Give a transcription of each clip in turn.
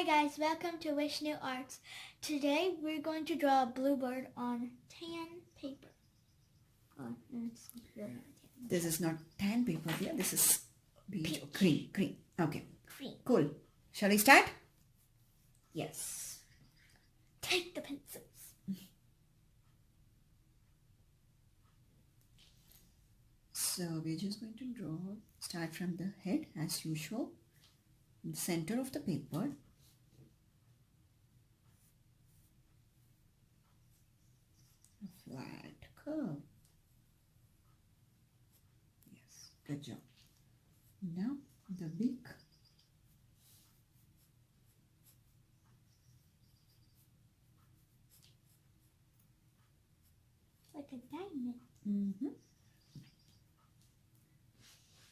Hi guys, welcome to Vishnu Arts. Today we're going to draw a bluebird on tan paper. Oh, no, it's really not tan. This is not tan paper here. This is beige or Peach. green. Okay. Green. Cool. Shall we start? Yes. Take the pencils. So we're just going to start from the head as usual. In the center of the paper. A flat curve. Yes, good job. Now the beak. Like a diamond.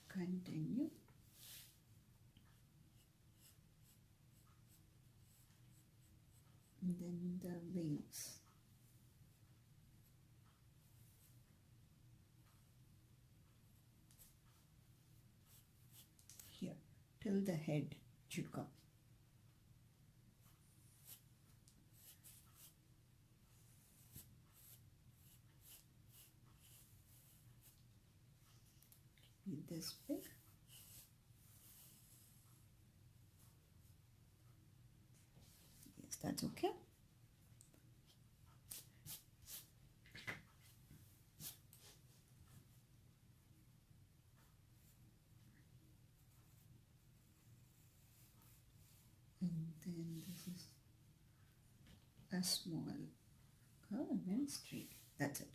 Continue. And then the wings. Here, till the head should come. Be this big. Yes, that's okay. And then this is a small curve and streak. That's it.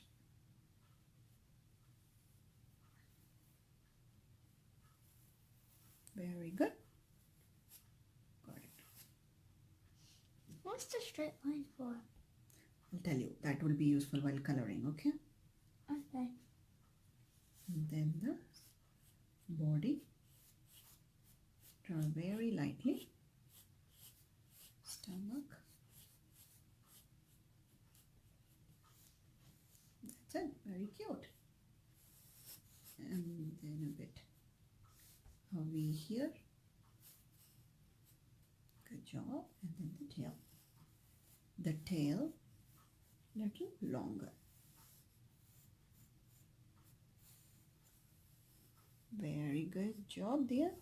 Very good. Got it. What's the straight line for? I'll tell you. That will be useful while coloring, okay? Okay. And then the body. Draw very lightly. Stomach. That's it. Very cute. And then a bit of V here. Good job. And then the tail. The tail little longer. Very good job there.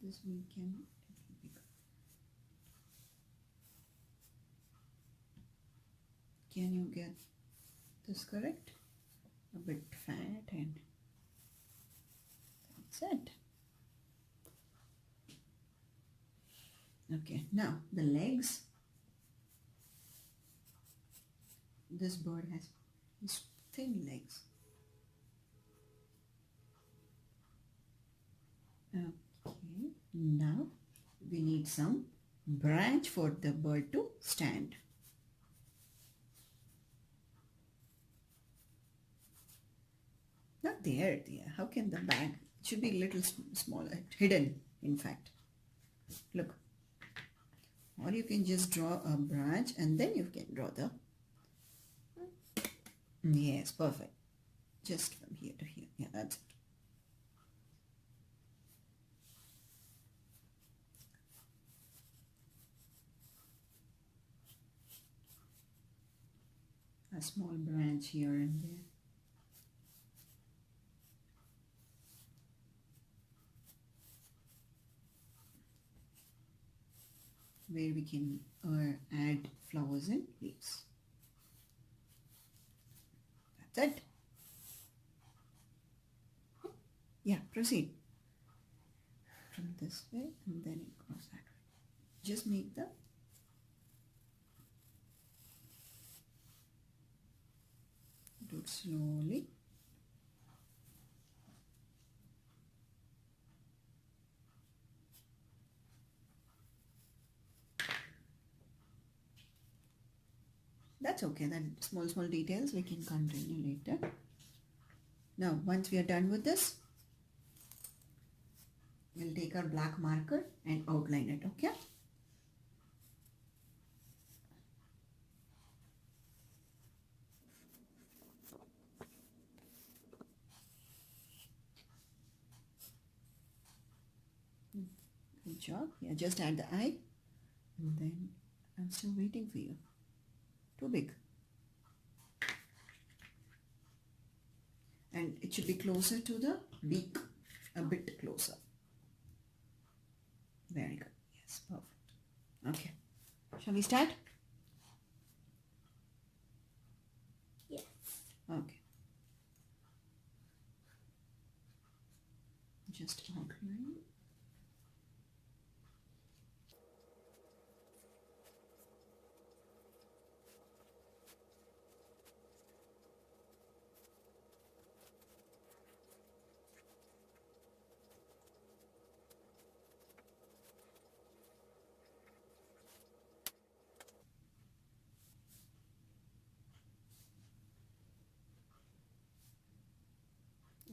This we can little bigger. Can you get this correct? A bit fat, and that's it. Okay, now the legs. This bird has these thin legs. Okay, now we need some branch for the bird to stand. Not there, dear. How can the bag? It should be a little smaller, hidden, in fact. Look. Or you can just draw a branch and then you can draw the... Yes, perfect. Just from here to here. Yeah, that's it. A small branch here and there. Where we can add flowers and leaves. That's it. Yeah, proceed. From this way and then it goes that way. Just make the do it slowly. That's okay. Then small details we can continue later. Now once we are done with this, we'll take our black marker and outline it, okay? job. Yeah, just add the eye. And then I'm still waiting for you. Too big. And it should be closer to the beak. A bit closer. Very good. Yes, perfect. Okay. Shall we start? Yes. Okay. Just outline.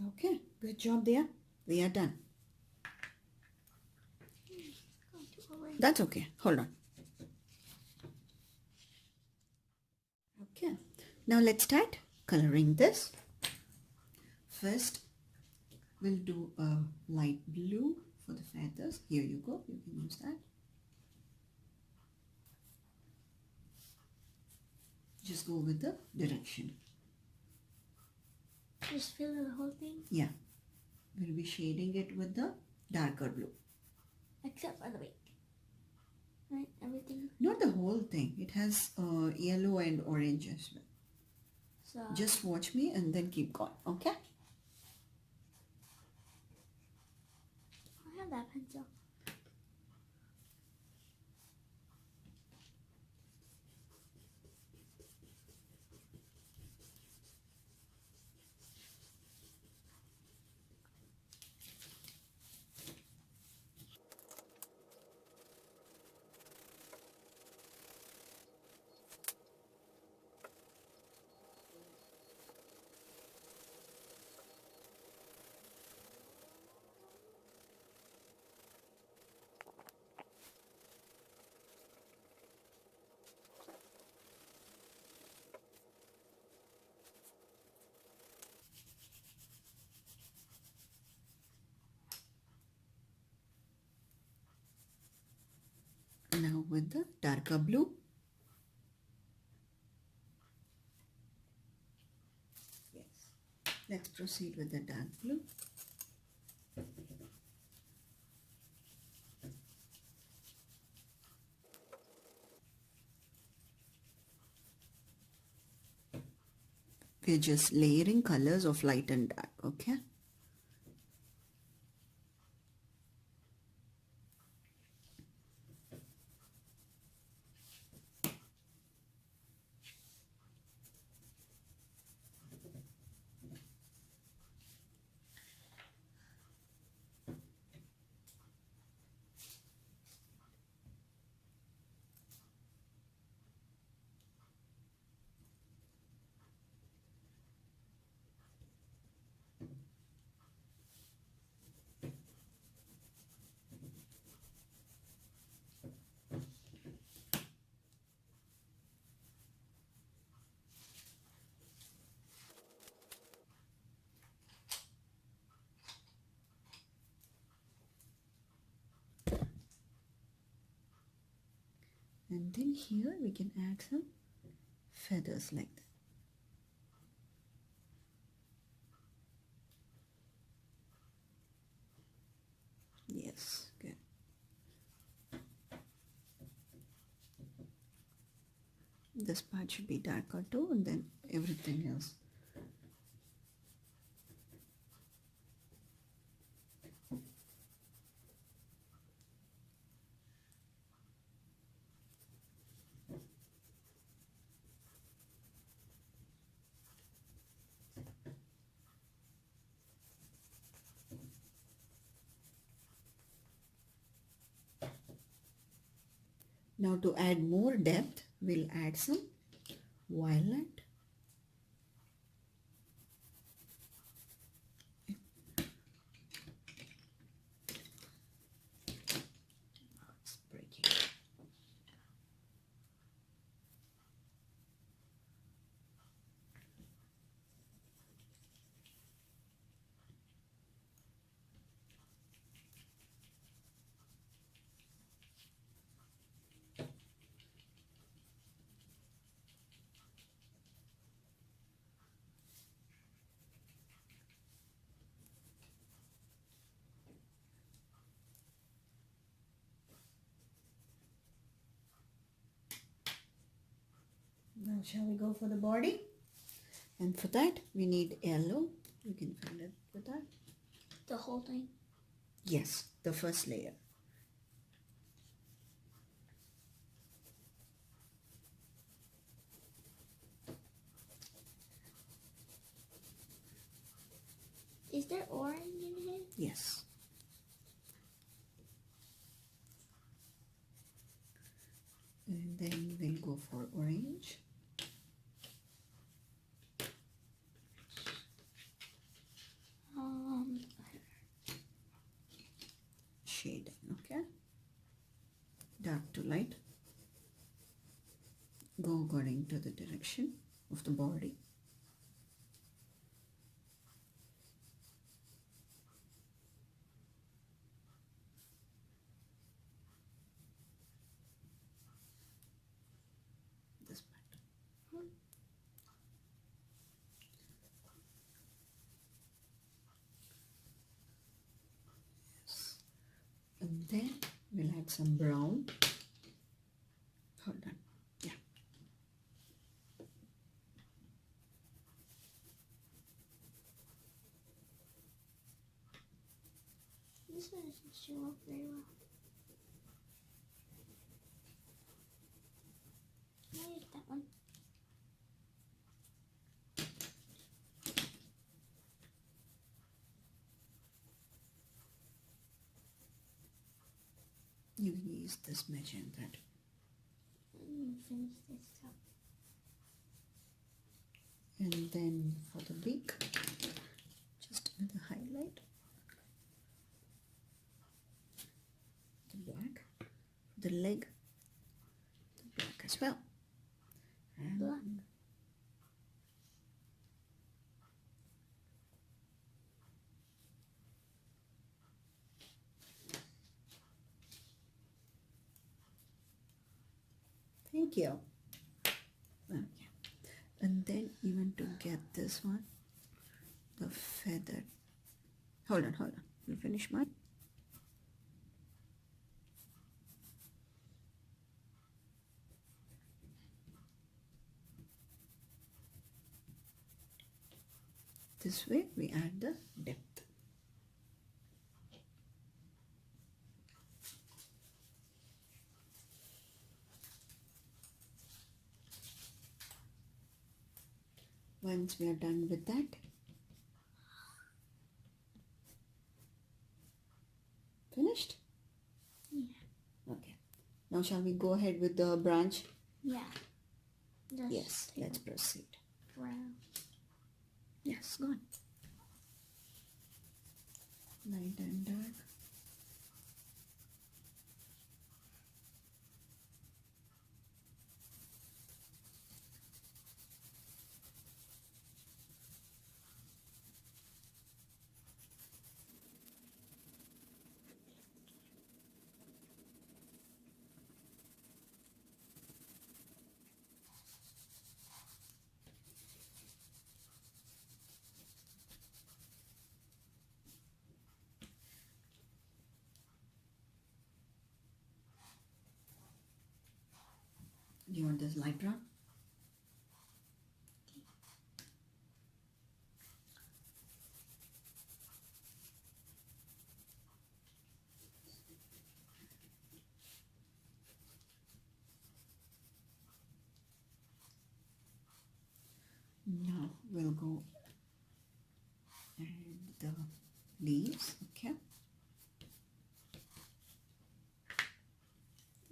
Okay, good job there. We are done. That's okay. Hold on. Okay, now let's start coloring this. First, we'll do a light blue for the feathers. Here you go. You can use that. Just go with the direction. Just fill the whole thing? Yeah. We'll be shading it with the darker blue. Except for the wing. Right? Everything? Not the whole thing. It has yellow and orange as well. So Just watch me and then keep going. Okay? I have that pencil. Now with the darker blue. Yes. Let's proceed with the dark blue. We're just layering colors of light and dark, okay? And then here we can add some feathers like that. Yes, good. This part should be darker too, and then everything else. Now to add more depth, we'll add some violet. It's breaking. Now shall we go for the body? And for that we need yellow. You can fill it with that. The whole thing. Yes, the first layer. Is there orange in here? Yes. And then we'll go for orange. Shading, okay? Dark to light. Go according to the direction of the body. This part. Yes. And then we'll add some brown. Hold on. Yeah. This one doesn't show up very well. I'll use that one. You can use this magenta. Finish this up. And then for the beak, just another highlight. The black. The leg, the black as well. And Black. thank you. Okay. And then even to get this one, the feather. Hold on. You finish mine? This way we add the depth. Once we are done with that, finished? Yeah. Okay. Now shall we go ahead with the branch? Yeah. Just Yes, take let's proceed. brown. Yes, go on. Light and dark. Do you want this light brown? Now we'll go and the leaves, okay?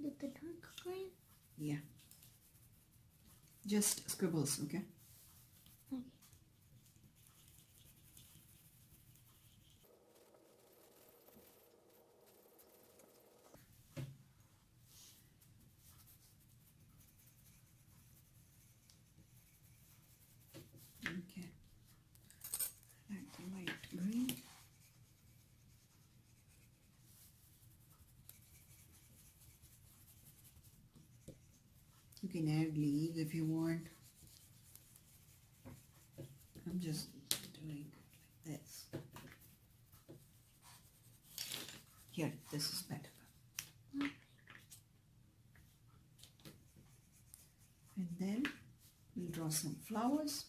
With the dark green? Yeah. Just scribbles, okay? Okay. Okay. Add the light green. You can add leaves if you want. I'm just doing it like this. Here, this is better. And then flowers.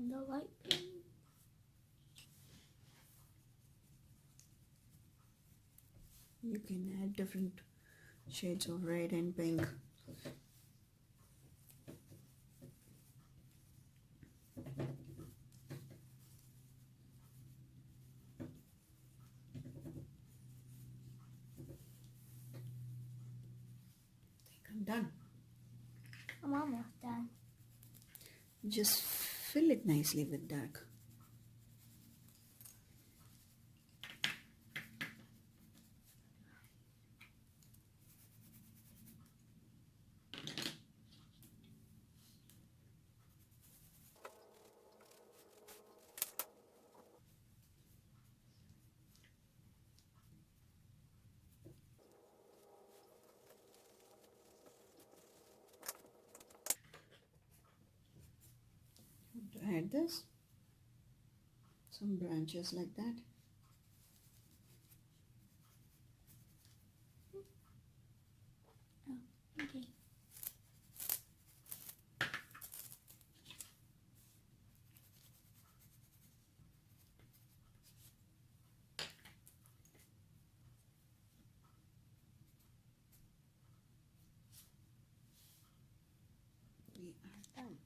The light pink. You can add different shades of red and pink. I'm done. I'm almost done. Just fill it nicely with dark. To add this, some branches like that. Okay. We are done.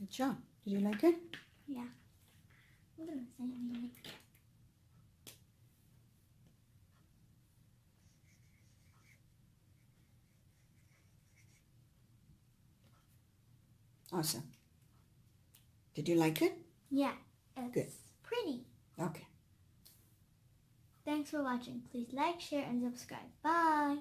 Good job. Did you like it? Yeah. I'm gonna say anything. Awesome. Did you like it? Yeah, it's Good. pretty. Okay. Thanks for watching. Please like, share, and subscribe. Bye.